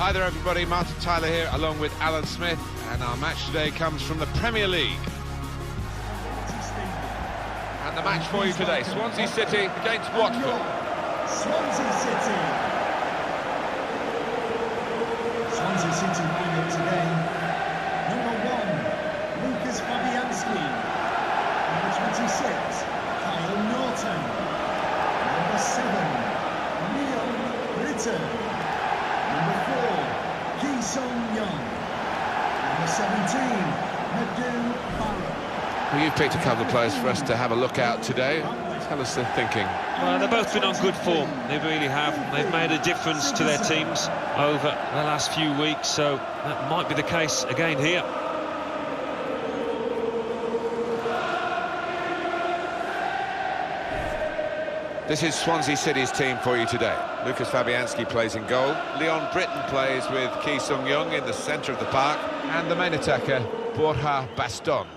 Hi there everybody, Martin Tyler here along with Alan Smith, and our match today comes from the Premier League. And the match for you today, Swansea City against Watford. Swansea City. Swansea City lineup today. Number 1, Lucas Fabianski. Number 26, Kyle Norton. Number 7, Leon Britton. Number 4, Ki Sung-young. Number 17, Nadu Barrow. Well, you've picked a couple of players for us to have a look at today. Tell us the thinking. Well, they've both been on good form. They really have. They've made a difference to their teams over the last few weeks, so that might be the case again here. This is Swansea City's team for you today. Lucas Fabianski plays in goal. Leon Britton plays with Ki Sung-young in the centre of the park. And the main attacker, Borja Baston.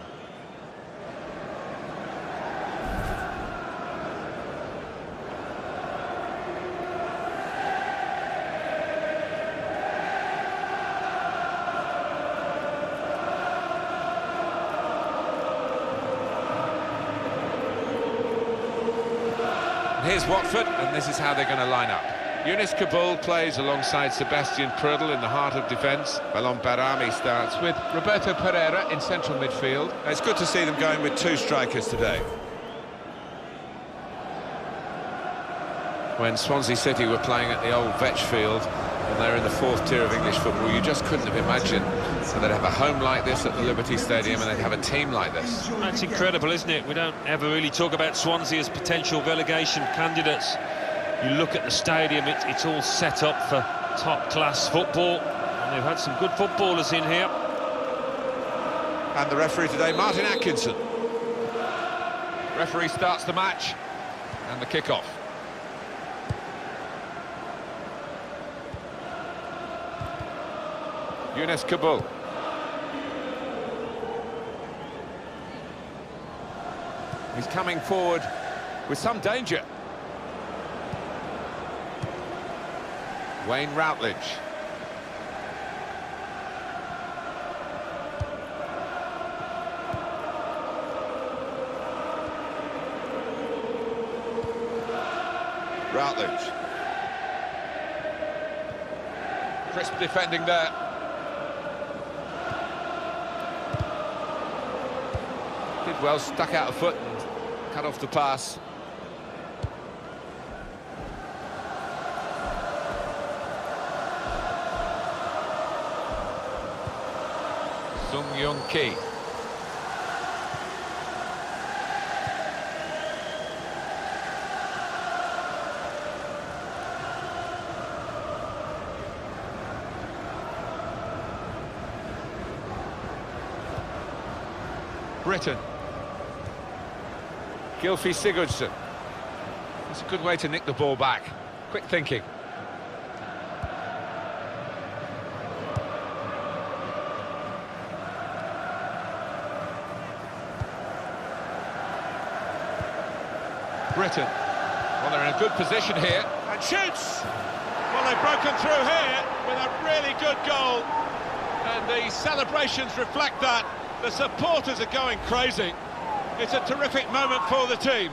Here's Watford, and this is how they're going to line up. Younes Kaboul plays alongside Sebastian Prudl in the heart of defence. Ballon Barami starts with Roberto Pereira in central midfield. It's good to see them going with 2 strikers today. When Swansea City were playing at the old Vetch Field, and they're in the 4th tier of English football, you just couldn't have imagined that they'd have a home like this at the Liberty Stadium and they'd have a team like this. That's incredible, isn't it? We don't ever really talk about Swansea as potential relegation candidates. You look at the stadium, it's all set up for top-class football, and they've had some good footballers in here. And the referee today, Martin Atkinson. Referee starts the match, and the kick-off. Younes Kaboul. He's coming forward with some danger. Wayne Routledge. Routledge. Crisp defending there. Did well, stuck out a foot and cut off the pass. Sung-young Ki. Britton. Gylfi Sigurdsson. That's a good way to nick the ball back. Quick thinking. Britton. Well, they're in a good position here. And shoots! Well, they've broken through here with a really good goal. And the celebrations reflect that. The supporters are going crazy. It's a terrific moment for the team.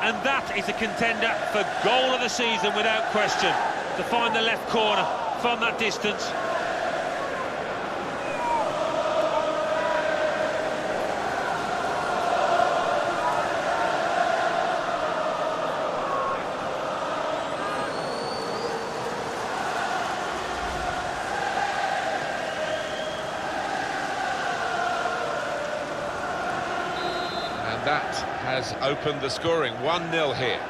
And that is a contender for goal of the season without question. To find the left corner from that distance. That has opened the scoring. 1-0 here.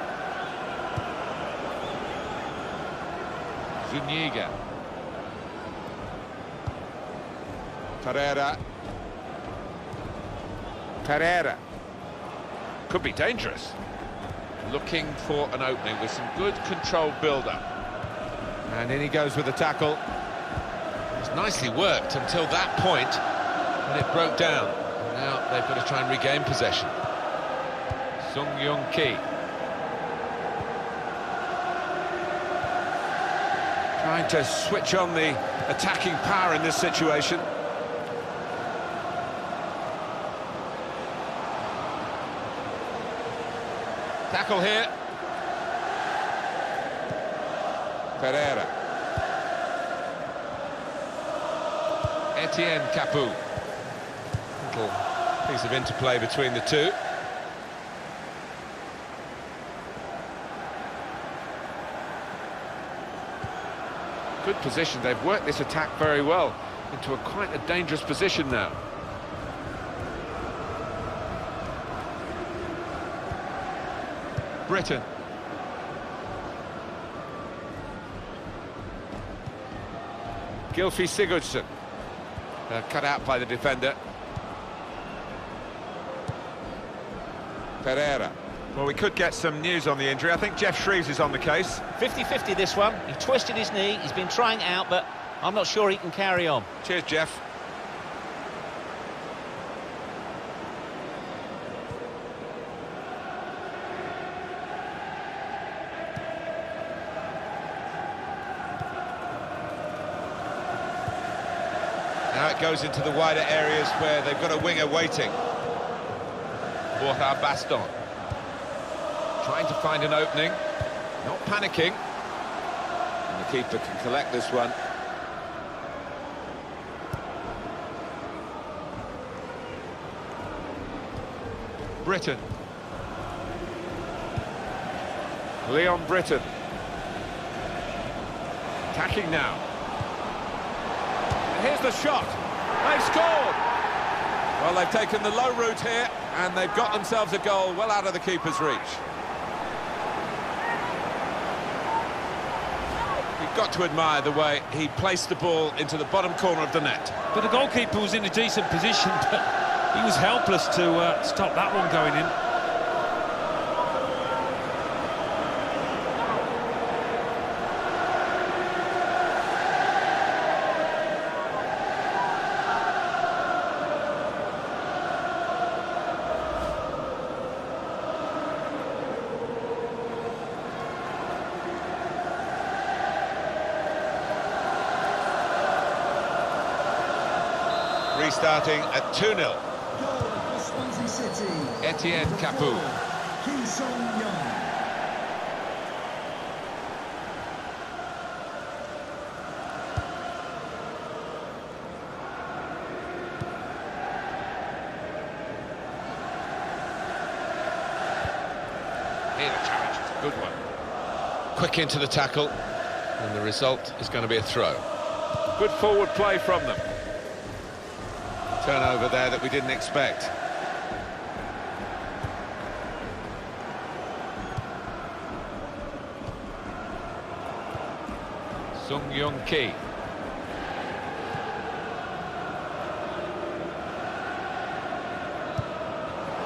Zuniga. Pereira. Could be dangerous. Looking for an opening with some good controlled build-up. And in he goes with the tackle. It's nicely worked until that point, and it broke down. Now they've got to try and regain possession. Sung-young Ki. Trying to switch on the attacking power in this situation. Tackle here. Pereira. Etienne Capoue. Little piece of interplay between the two. Good position. They've worked this attack very well into quite a dangerous position now. Britain. Gylfi Sigurdsson. Cut out by the defender. Pereira. Well, we could get some news on the injury. I think Jeff Shreves is on the case. 50-50 this one. He twisted his knee. He's been trying it out, but I'm not sure he can carry on. Cheers, Jeff. Now it goes into the wider areas where they've got a winger waiting. Borja Baston. Trying to find an opening, not panicking. And the keeper can collect this one. Britain. Leon Britton. Attacking now. And here's the shot. They've scored. Well, they've taken the low route here, and they've got themselves a goal well out of the keeper's reach. You've got to admire the way he placed the ball into the bottom corner of the net. But the goalkeeper was in a decent position, but he was helpless to stop that one going in. Restarting at 2-0. Goal for Swansea City. Etienne Capoue. Ki Sung-young. Here the challenge is a good one. Quick into the tackle, and the result is going to be a throw. Good forward play from them. Turnover there that we didn't expect. Sung-young Ki.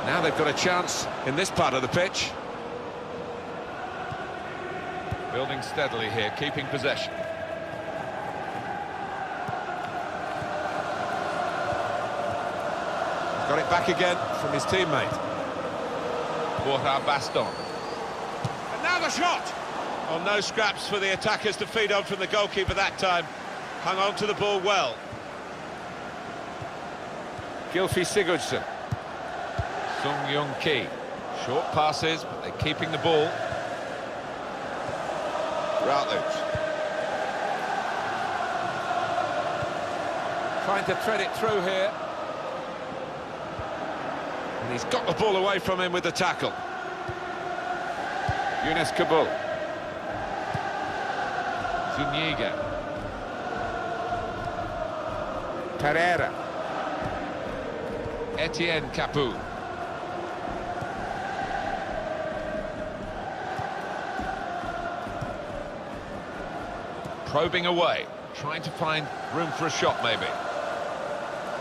Now they've got a chance in this part of the pitch. Building steadily here, keeping possession. Got it back again from his teammate. Borja Baston. And now the shot! Well, no scraps for the attackers to feed on from the goalkeeper that time. Hung on to the ball well. Gylfi Sigurdsson. Sung-young Ki. Short passes, but they're keeping the ball. Routledge. Trying to thread it through here. And he's got the ball away from him with the tackle. Younes Kaboul. Zuniga. Pereira. Etienne Capoue. Probing away, trying to find room for a shot maybe.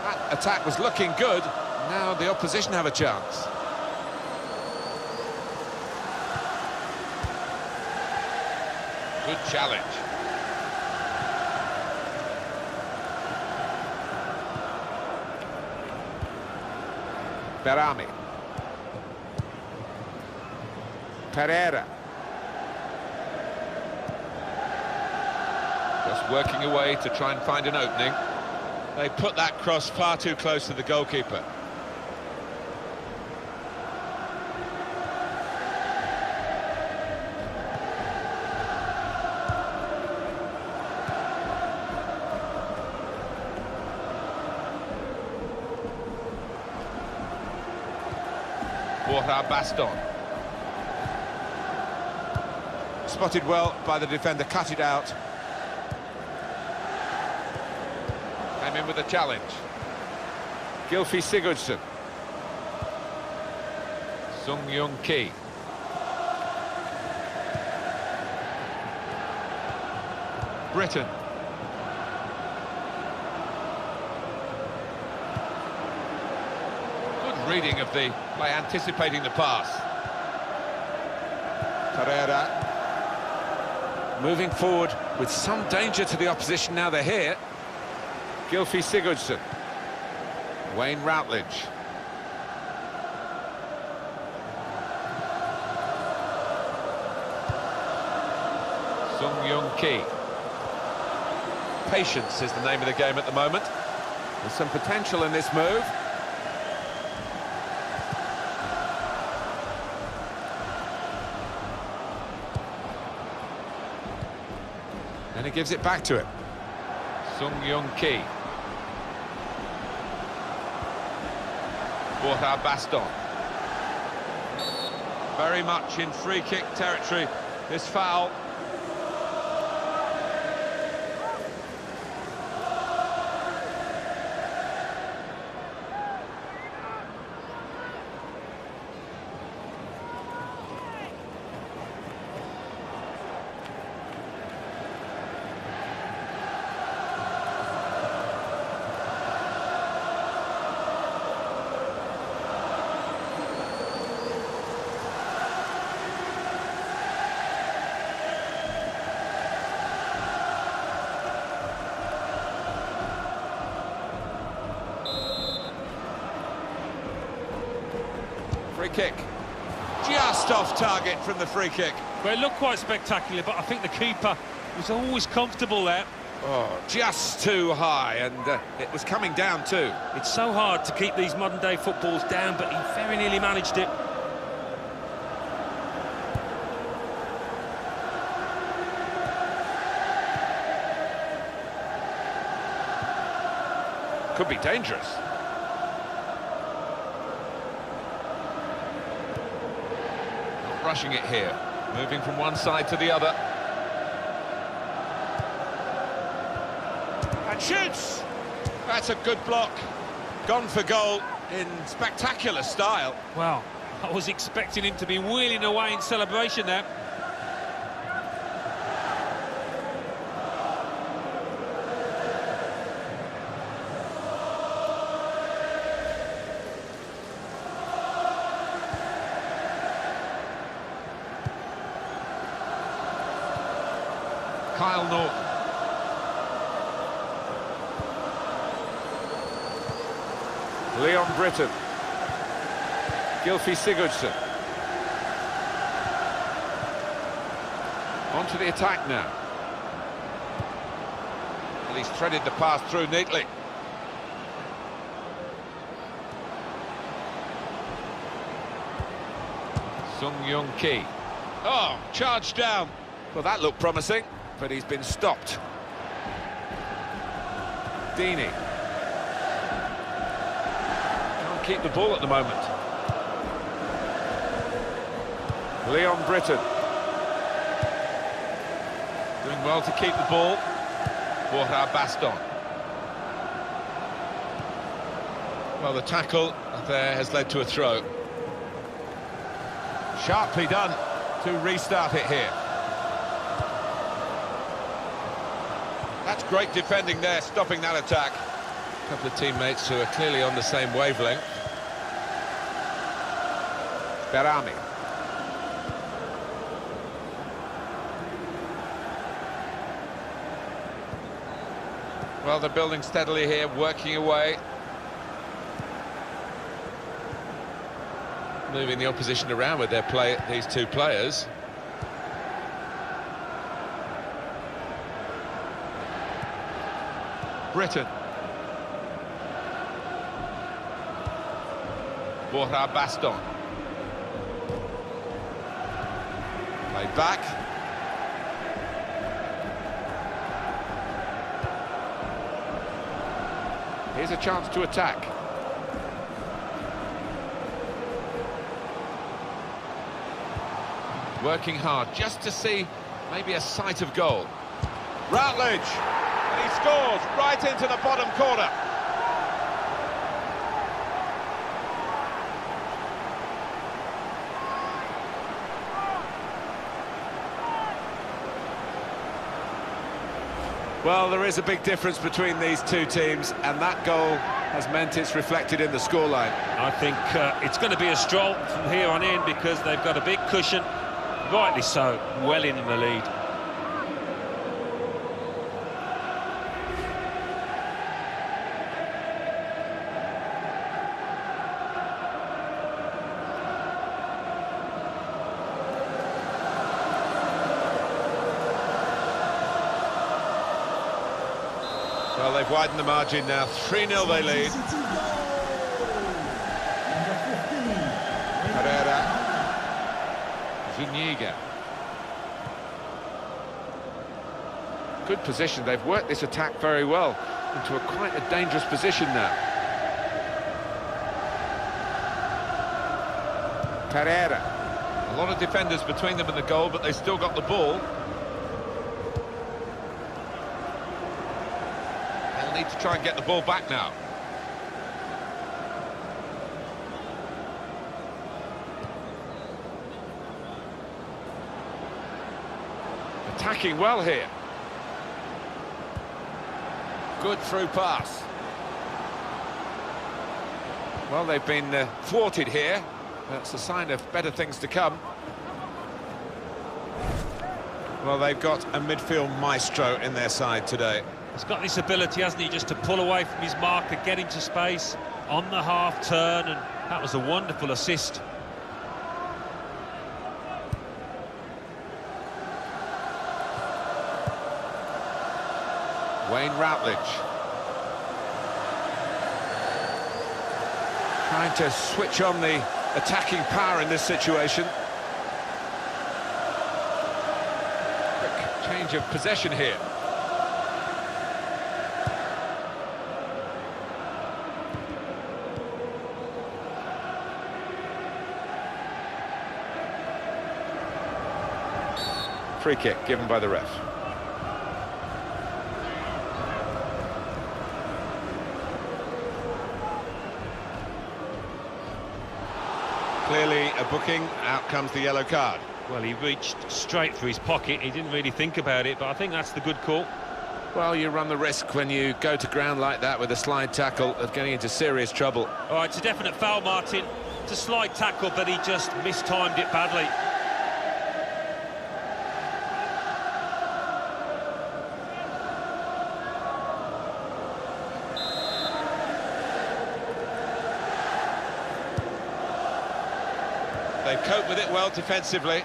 That attack was looking good. Now the opposition have a chance. Good challenge. Berami. Pereira. Just working away to try and find an opening. They put that cross far too close to the goalkeeper. Baston. Spotted well by the defender, cut it out. Came in with a challenge. Gylfi Sigurdsson. Sung Young Ki. Britton. Good reading of the play, anticipating the pass. Pereira. Moving forward with some danger to the opposition now they're here. Gylfi Sigurdsson. Wayne Routledge. Sung Young Ki. Patience is the name of the game at the moment. There's some potential in this move. And he gives it back to him. Sung Young Ki. Baston. Very much in free kick territory, this foul. Free kick. Just off target from the free kick. Well, it looked quite spectacular, but I think the keeper was always comfortable there. Oh, just too high, and it was coming down too. It's so hard to keep these modern-day footballs down, but he very nearly managed it. Could be dangerous. Not rushing it here. Moving from one side to the other. And shoots! That's a good block. Gone for goal in spectacular style. Well, I was expecting him to be wheeling away in celebration there. Kyle Norton. Leon Britton. Gylfi Sigurdsson. On to the attack now. Well, he's threaded the pass through neatly. Sung Young Ki. Oh, charged down. Well, that looked promising, but he's been stopped. Deeney. Can't keep the ball at the moment. Leon Britton. Doing well to keep the ball. Baston. Well, the tackle there has led to a throw. Sharply done to restart it here. That's great defending there, stopping that attack. A couple of teammates who are clearly on the same wavelength. Berami. Well, they're building steadily here, working away. Moving the opposition around with their play, these two players. Britain. Borja Baston. Played back. Here's a chance to attack. Working hard just to see maybe a sight of goal. Routledge, and he scores right into the bottom corner. Well, there is a big difference between these two teams, and that goal has meant it's reflected in the scoreline. I think it's going to be a stroll from here on in because they've got a big cushion, rightly so, well in the lead. Well, they've widened the margin now. 3-0 they lead. Pereira. Zuniga. Good position. They've worked this attack very well into quite a dangerous position now. Pereira. A lot of defenders between them and the goal, but they still got the ball. Need to try and get the ball back now. Attacking well here. Good through pass. Well, they've been thwarted here. That's a sign of better things to come. Well, they've got a midfield maestro in their side today. He's got this ability, hasn't he, just to pull away from his marker, get into space on the half turn, and that was a wonderful assist. Wayne Routledge. Trying to switch on the attacking power in this situation. Quick change of possession here. Free kick given by the ref. Clearly a booking, out comes the yellow card. Well, he reached straight for his pocket, he didn't really think about it, but I think that's the good call. Well, you run the risk when you go to ground like that with a slide tackle of getting into serious trouble. All right, it's a definite foul, Martin. It's a slide tackle, but he just mistimed it badly. They cope with it well defensively.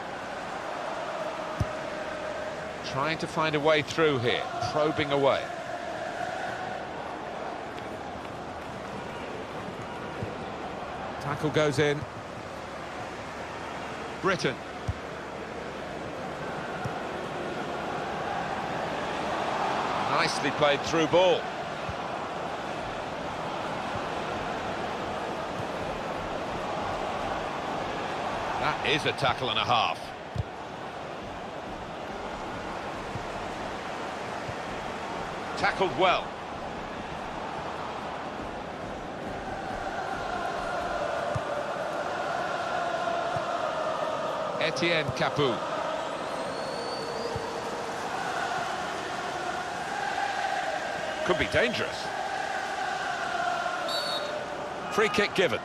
Trying to find a way through here, probing away. Tackle goes in. Britain. Nicely played through ball. That is a tackle and a half. Tackled well. Etienne Capoue. Could be dangerous. Free kick given.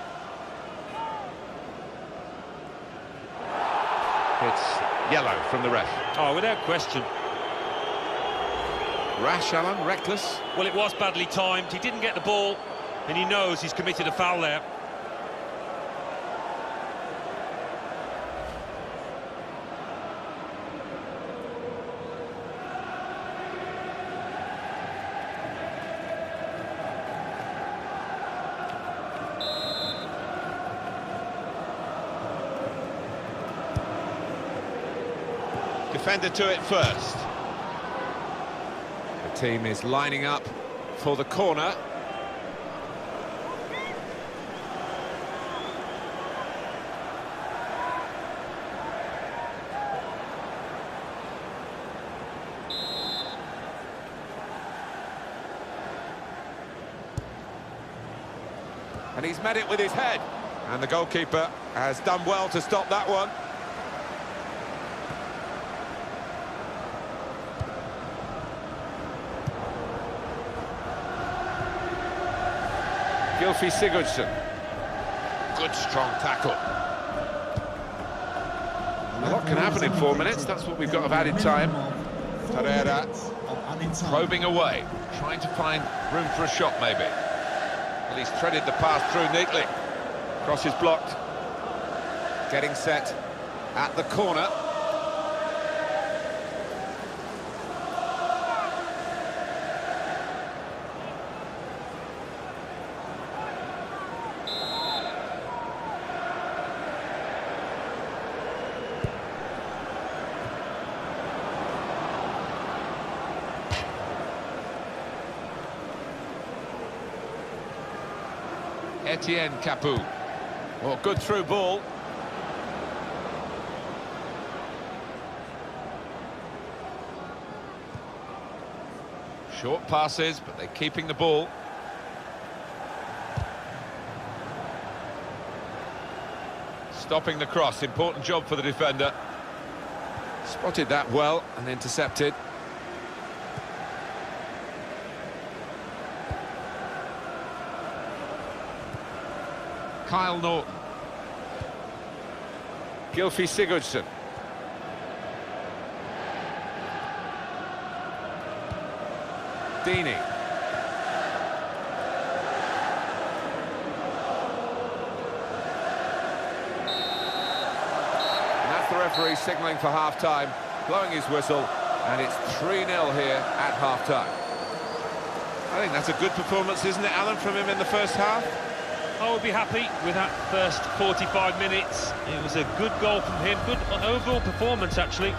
It's yellow from the ref. Oh, without question. Rash, Alan, reckless. Well, it was badly timed. He didn't get the ball, and he knows he's committed a foul there. Defender to it first. The team is lining up for the corner. And he's met it with his head. And the goalkeeper has done well to stop that one. Gylfi Sigurdsson. Good strong tackle. A lot can happen in 4 minutes. That's what we've got of added time. Torreira probing away, trying to find room for a shot maybe. Well, he's threaded the pass through neatly. Cross is blocked. Getting set at the corner. Etienne Capoue. Oh, good through ball. Short passes, but they're keeping the ball. Stopping the cross, important job for the defender. Spotted that well and intercepted. Kyle Norton. Gylfi Sigurdsson. Deeney. And that's the referee signalling for half-time, blowing his whistle, and it's 3-0 here at half-time. I think that's a good performance, isn't it, Alan, from him in the first half? I would be happy with that first 45 minutes. It was a good goal from him, good overall performance actually.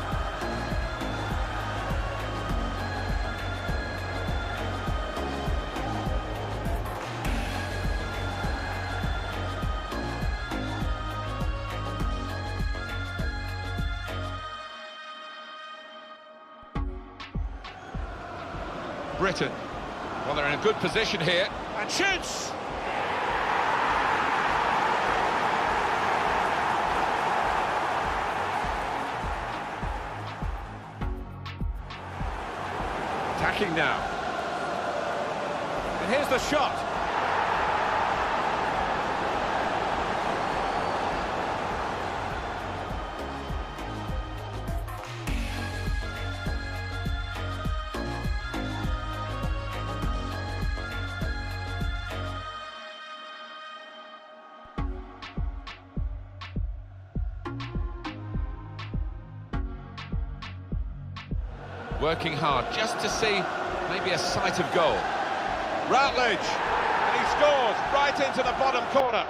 Britain. Well, they're in a good position here, and shoots! Attacking now. And here's the shot. Working hard just to see maybe a sight of goal. Routledge, and he scores right into the bottom corner.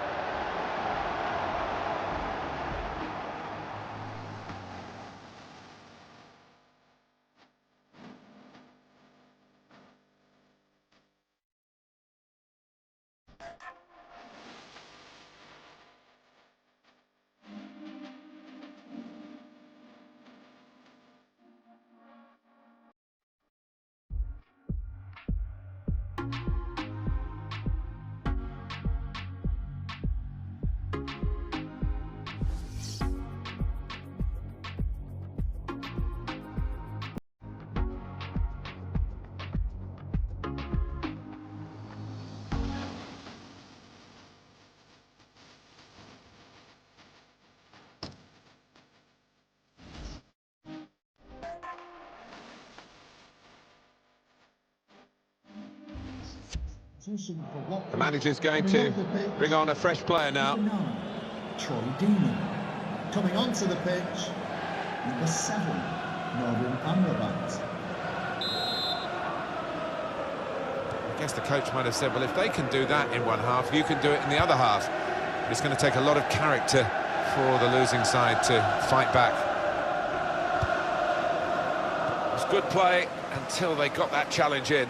The manager's going to bring on a fresh player now. Troy Deeney. Coming onto the pitch, number 7, Northern Amrabat. I guess the coach might have said, well, if they can do that in one half, you can do it in the other half. It's going to take a lot of character for the losing side to fight back. good play until they got that challenge in.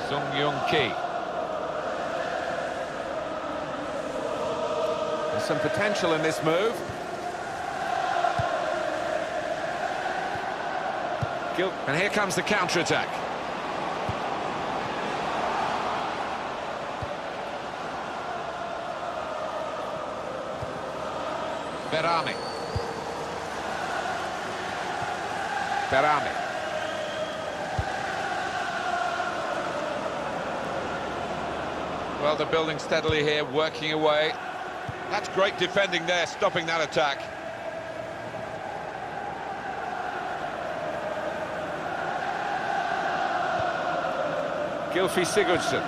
Sung-Young-Ki. There's some potential in this move. And here comes the counter-attack. Berami. Well, they're building steadily here, working away. That's great defending there, stopping that attack. Gylfi Sigurdsson.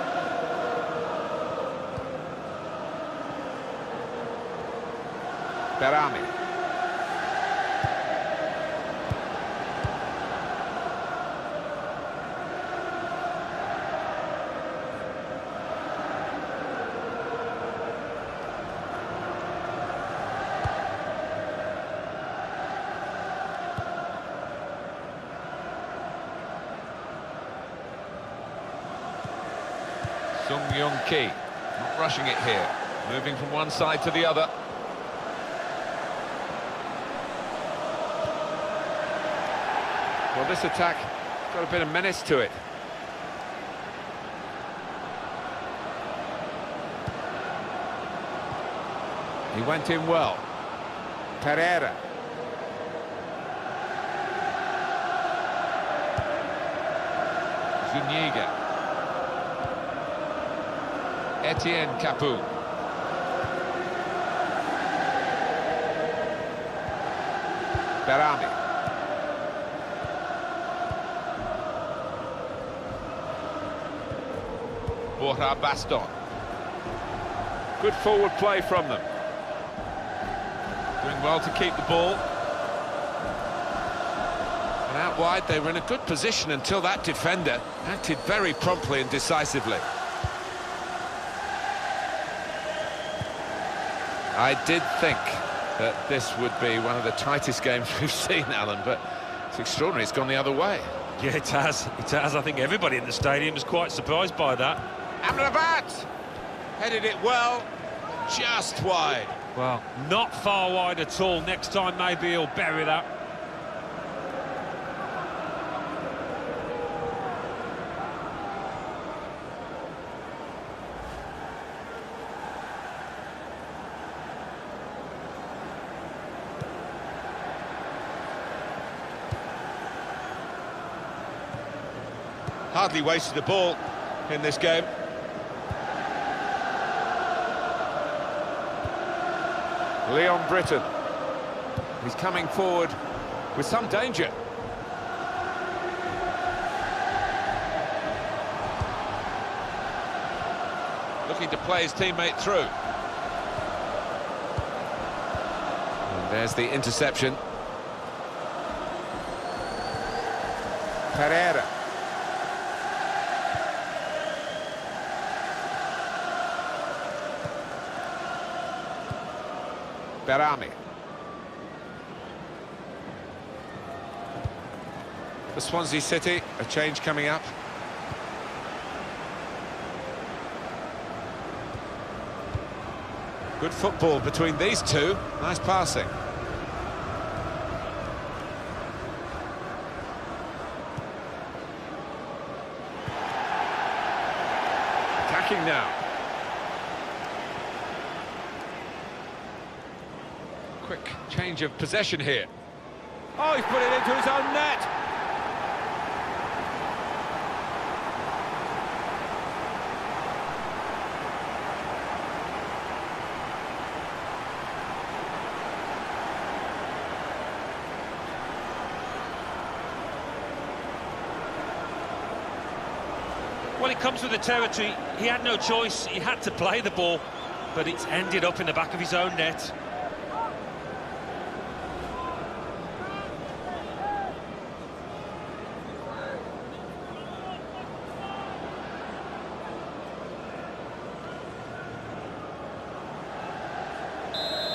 Berami. Sung-Young-Ki, not rushing it here, moving from one side to the other. Well, this attack has got a bit of menace to it. He went in well. Pereira. Zuniga. Etienne Capoue. Berami. Borja Baston. Good forward play from them. Doing well to keep the ball. And out wide, they were in a good position until that defender acted very promptly and decisively. I did think that this would be one of the tightest games we've seen, Alan, but it's extraordinary. It's gone the other way. Yeah, it has. It has. I think everybody in the stadium is quite surprised by that. Amrabat headed it well, just wide. Well, not far wide at all. Next time, maybe he'll bury that. Hardly wasted the ball in this game. Leon Britton. He's coming forward with some danger. Looking to play his teammate through. And there's the interception. Pereira. Berami. For Swansea City, a change coming up. Good football between these two. Nice passing. Attacking now. Quick change of possession here. Oh, he's put it into his own net. Well, it comes with the territory. He had no choice. He had to play the ball, but it's ended up in the back of his own net.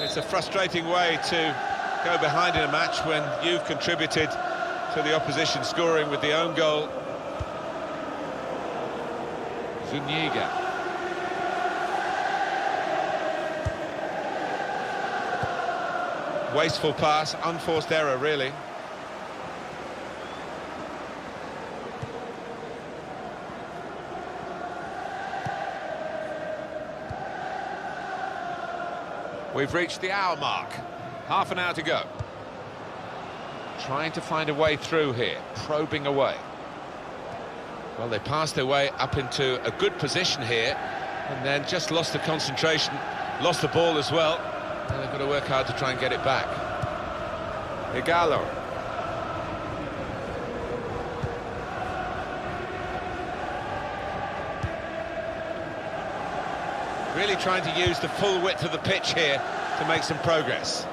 It's a frustrating way to go behind in a match when you've contributed to the opposition scoring with the own goal. Zuniga. Wasteful pass, unforced error, really. We've reached the hour mark. Half an hour to go. Trying to find a way through here, probing away. Well, they passed their way up into a good position here, and then just lost the concentration, lost the ball as well, and they've got to work hard to try and get it back. Igalo. Really trying to use the full width of the pitch here to make some progress.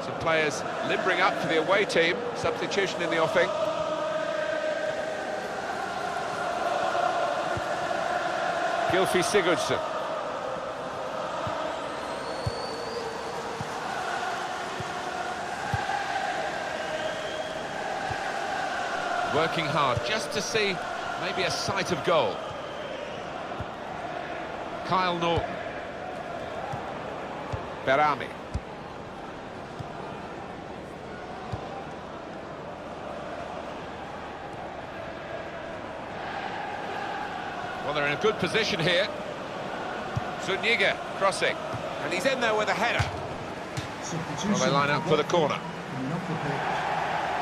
Some players limbering up for the away team. Substitution in the offing. Gylfi Sigurdsson. Working hard just to see maybe a sight of goal. Kyle Norton. Berami. Well, they're in a good position here. Zuniga crossing. And he's in there with a header. Well, they line up for the corner.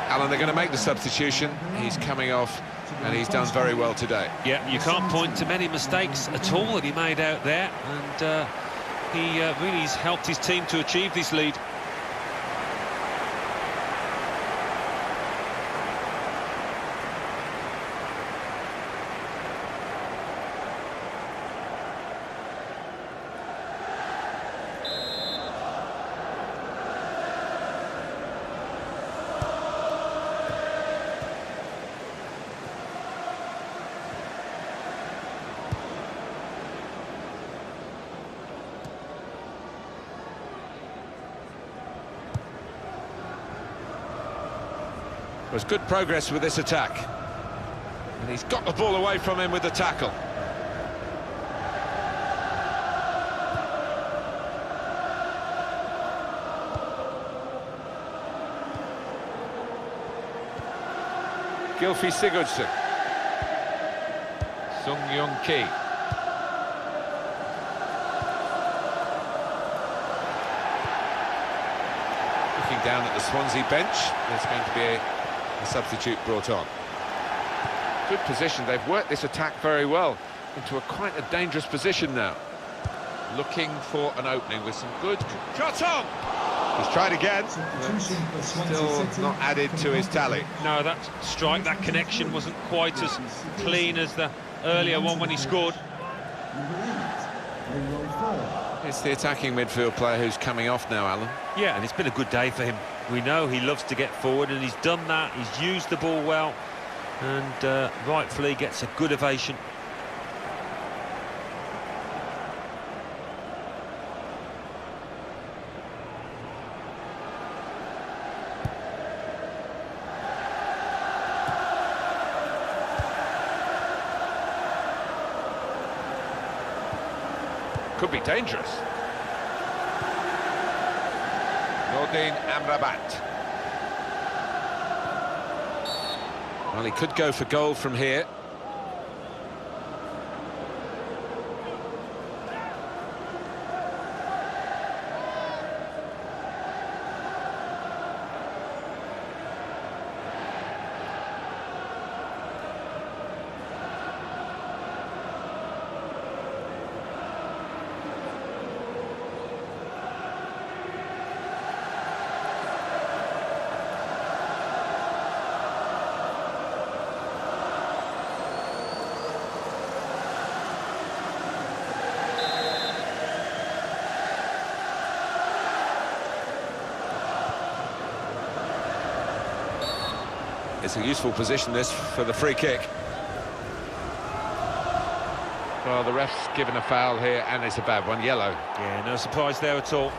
Alan, they're going to make the substitution. He's coming off, and he's done very well today. Yeah, you can't point to many mistakes at all that he made out there, and he really has helped his team to achieve this lead. There's good progress with this attack. And he's got the ball away from him with the tackle. Gylfi Sigurdsson. Sung Young Ki. Looking down at the Swansea bench, there's going to be a substitute brought on. Good position. They've worked this attack very well into quite a dangerous position now. Looking for an opening with some good shot on. He's tried again, but still not added to his tally. No, that strike, that connection wasn't quite as clean as the earlier one when he scored. It's the attacking midfield player who's coming off now, Alan. Yeah, and it's been a good day for him. We know he loves to get forward, and he's done that. He's used the ball well, and rightfully gets a good ovation. Could be dangerous. Nordin Amrabat. Well, he could go for goal from here. It's a useful position, this, for the free kick. Well, the ref's given a foul here, and it's a bad one, yellow. Yeah, no surprise there at all.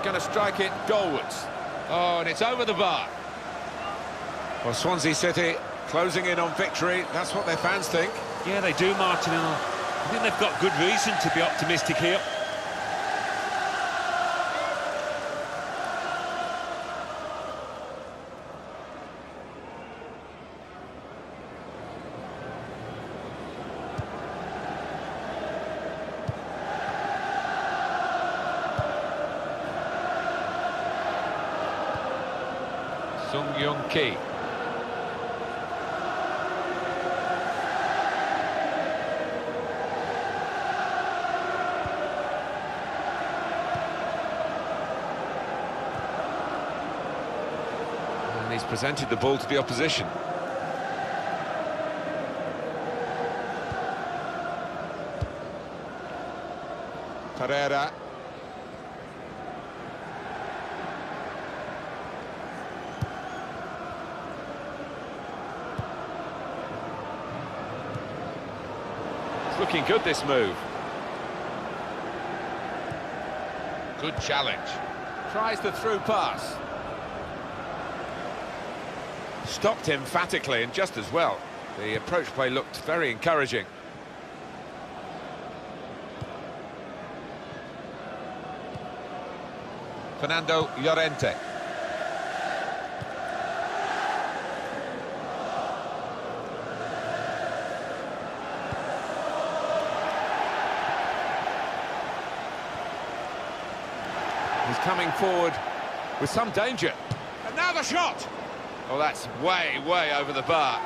going to strike it goalwards. Oh, and it's over the bar. Well, Swansea City closing in on victory. That's what their fans think. Yeah, they do, Martin. I think they've got good reason to be optimistic here. Sung-Young-Ki. And he's presented the ball to the opposition. Pereira. It's looking good, this move. Good challenge. Tries the through pass. Stopped emphatically and just as well. The approach play looked very encouraging. Fernando Llorente. He's coming forward with some danger. And now the shot! Oh, that's way, way over the bar.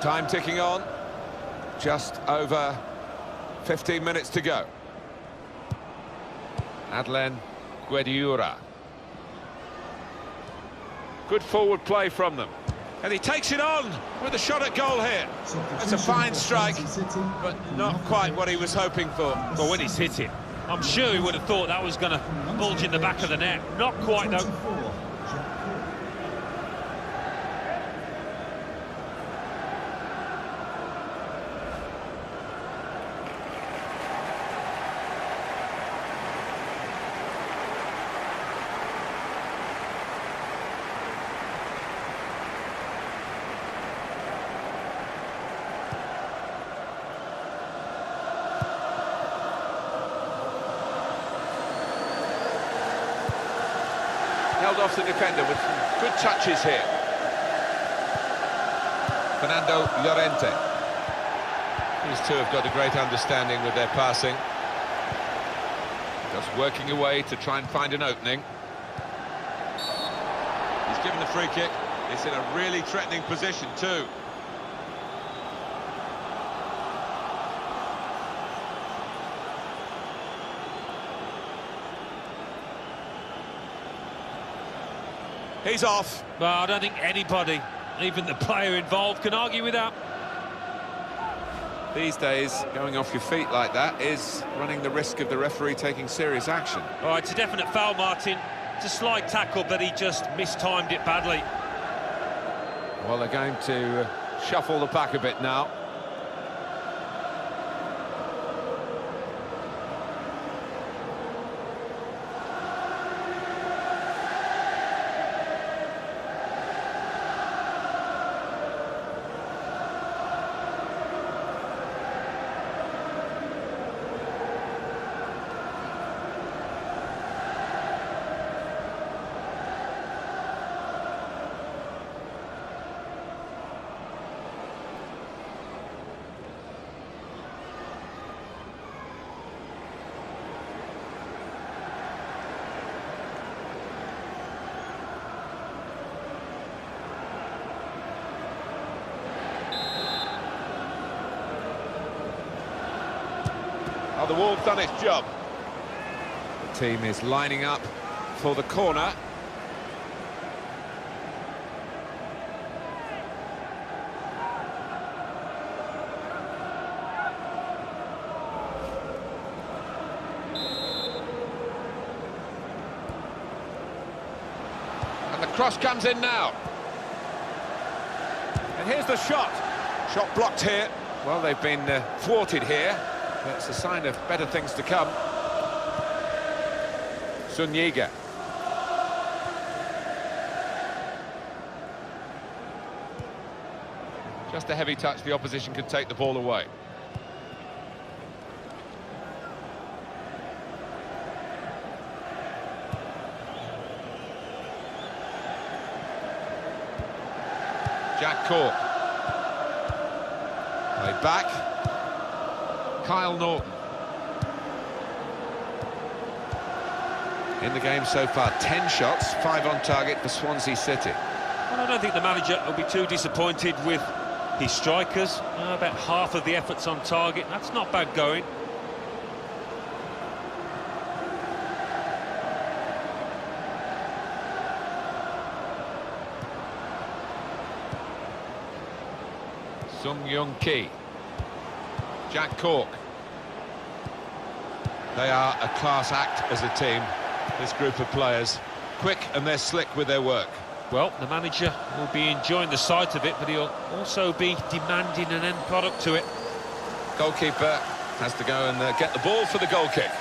Time ticking on. Just over 15 minutes to go. Adlen Guediura. Good forward play from them. And he takes it on with a shot at goal here. That's a fine strike, but not quite what he was hoping for. But when he's hit it, I'm sure he would have thought that was going to bulge in the back of the net. Not quite, though. Held off the defender with some good touches here. Fernando Llorente. These two have got a great understanding with their passing. Just working away to try and find an opening. He's given the free kick. It's in a really threatening position too. He's off. Well, I don't think anybody, even the player involved, can argue with that. These days, going off your feet like that is running the risk of the referee taking serious action. Oh, it's a definite foul, Martin. It's a slide tackle, but he just mistimed it badly. Well, they're going to shuffle the pack a bit now. Oh, the wall's done its job. The team is lining up for the corner. Cross comes in now. And here's the shot. Shot blocked here. Well, they've been thwarted here. That's a sign of better things to come. Sunyiga. Just a heavy touch, the opposition could take the ball away. Jack Cork. Play back. Kyle Norton. In the game so far, 10 shots, 5 on target for Swansea City. Well, I don't think the manager will be too disappointed with his strikers. About half of the efforts on target. That's not bad going. Sung Young Ki. Jack Cork. They are a class act as a team, this group of players. Quick and they're slick with their work. Well, the manager will be enjoying the sight of it, but he'll also be demanding an end product to it. Goalkeeper has to go and get the ball for the goal kick.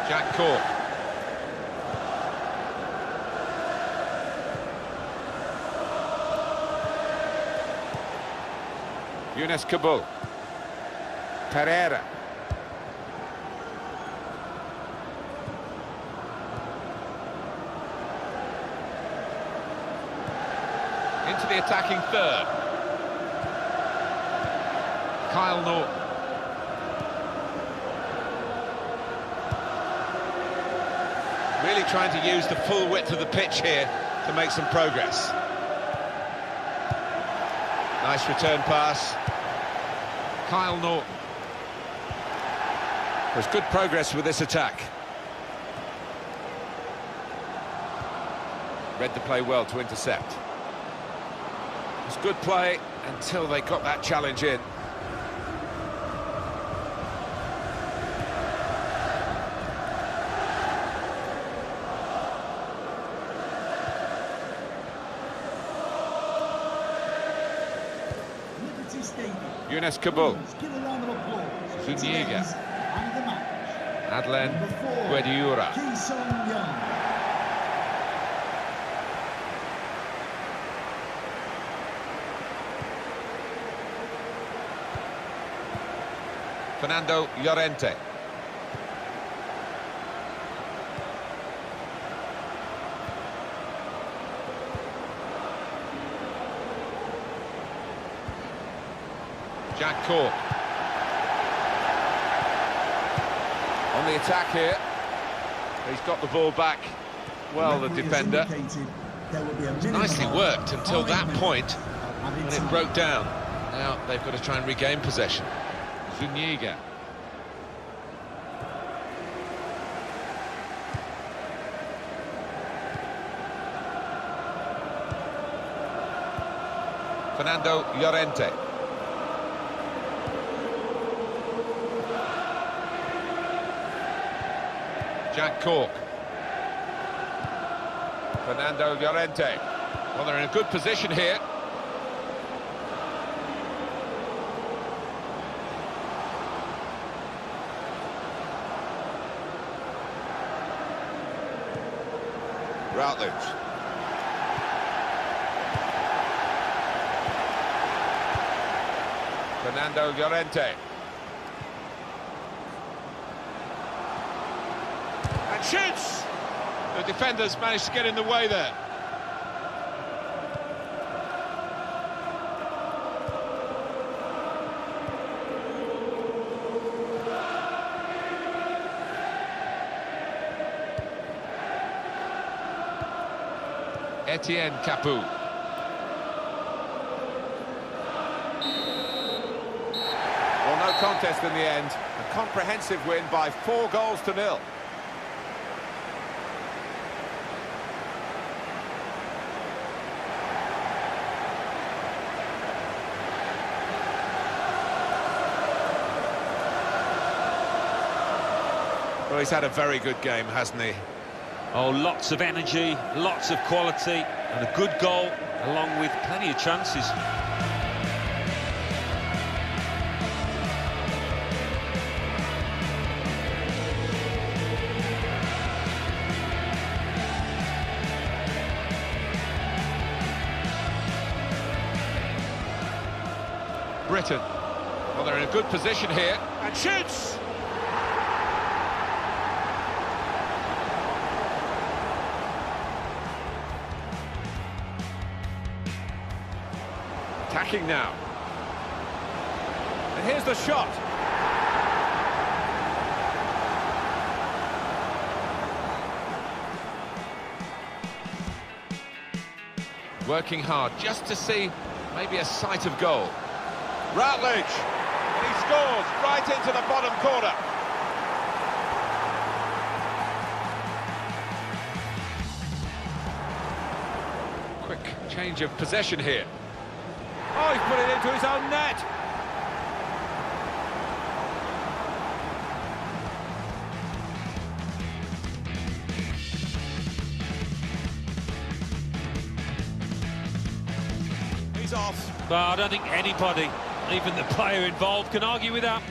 Jack Cork. Younes Kabul. Pereira. Into the attacking third. Kyle Norton. Really trying to use the full width of the pitch here to make some progress. Nice return pass. Kyle Norton. There's good progress with this attack. Read the play well to intercept. It's good play until they got that challenge in. Younes Kabul. Zuniga. Adlen Guediura. Fernando Llorente. Jack Cork. On the attack here. He's got the ball back. Well, the defender. It's nicely worked until that point when it broke down. Now they've got to try and regain possession. Zuniga. Fernando Llorente. Jack Cork. Fernando Llorente. Well, they're in a good position here. Routledge. Fernando Llorente. And shoots! The defenders managed to get in the way there. Etienne Capoue. Well, no contest in the end. A comprehensive win by 4-0. Well, he's had a very good game, hasn't he? Oh, lots of energy, lots of quality, and a good goal, along with plenty of chances. Britain. Well, they're in a good position here, and shoots! Attacking now. And here's the shot. Working hard just to see maybe a sight of goal. Routledge, and he scores right into the bottom corner. Quick change of possession here. Oh, he's put it into his own net. He's off. But I don't think anybody, even the player involved, can argue with that.